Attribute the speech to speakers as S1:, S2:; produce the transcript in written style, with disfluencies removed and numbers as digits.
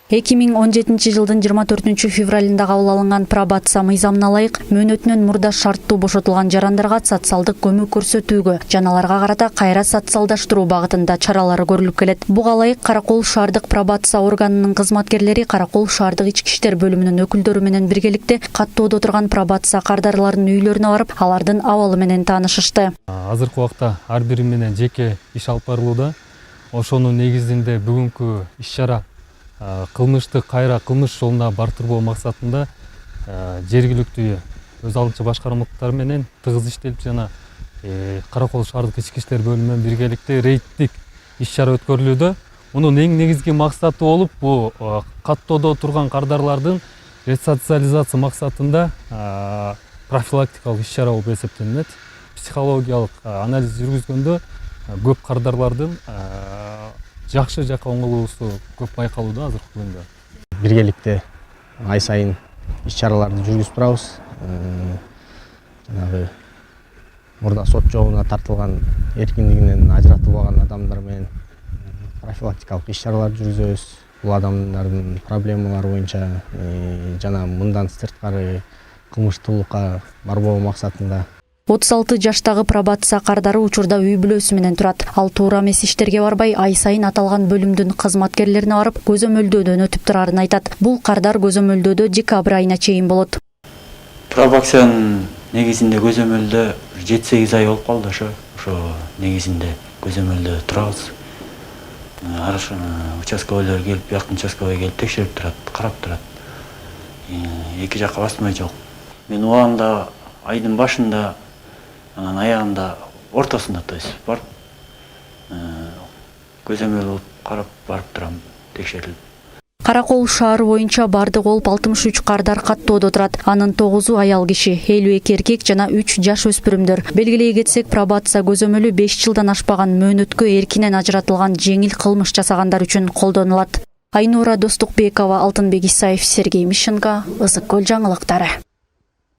S1: 2017 жылдын 24 февралында кабыл алынган пробация мыйзамына ылайык мөөнөтүнөн мурда шарттуу бошотулган жарандарга социалдык көмөк көрсөтүүгө жана аларга карата кайра социалдаштыруу багытында чаралары көрүлүп келет. Буга ылайык Каракол шаардык пробация органынын кызматкерлери Каракол шаардык ички иштер бөлүмүнүн өкүлдөрү менен биргеликте каттоодо турган пробация кардарларынын үйлөрүнө барып, алардын абалы менен таанышышты.
S2: Азыркы убакта ар бири менен жеке иш алып барылууда. Ошонун негизинде бүгүнкү иш-чара кылмышты кайра кылмыш жолуна бартырбоо максатында жергиликтүү өз алдынча башкармалыктар менен тыгыз иштелип жана Каракол шаардык ички иштер бөлүмү менен биргеликте рейдтик иш-чара өткөрүлүүдө. Мунун эң негизги максаты болуп, бул каттоодо турган кардарлардын ресоциализация максатында профилактикалык иш-чара болуп эсептелинет. Психологиялык анализ жүргүзгөндө көп кардарлардын жакшы жака оңолуусу көп байкалууда азыркы күндө.
S3: Биргеликте ай сайын иш-чараларды жүргүзүп турабыз. Жанагы мурда сот жообуна тартылган, эркиндигинен ажыратылбаган адамдар менен профилактикалык иш-чараларды жүргүзөбүз. Бул адамдардын проблемалары боюнча жана мындан сырткары кылмыштуулукка барбоо максатында.
S1: 36 жаштагы пробация кардары учурда үй бүлөсү менен турат. Ал туура эмес иштерге барбай, ай сайын аталган бөлүмдүн кызматкерлерине барып, көзөмөлдөөдөн өтүп турарын айтат. Бул кардар көзөмөлдөөдө декабрь айына чейин болот.
S4: Пробациянын негизинде көзөмөлдө 7-8 ай болуп калды ошо негизинде көзөмөлдө турабыз. Участковыйлар келип, жакын участковый келип текшерип турат, карап турат. Эки жакка басмай жок. Мен убагында айдын башында, анан аягында, ортосунда, то есть барып, көзөмөл болуп карап барып турам, текшерилип.
S1: Каракол шаары боюнча бардык болуп 63 кардар каттоодо турат. Анын 9-у аял киши, 52 эркек жана 3 жаш өспүрүмдөр. Белгилей кетсек, пробация көзөмөлү 5 жылдан ашпаган мөөнөткө эркинен ажыратылган жеңил кылмыш жасагандар үчүн колдонулат. Айнура Достукбекова, Алтынбек Исаев, Сергей Мищенко, Ысык Көл жаңылыктары.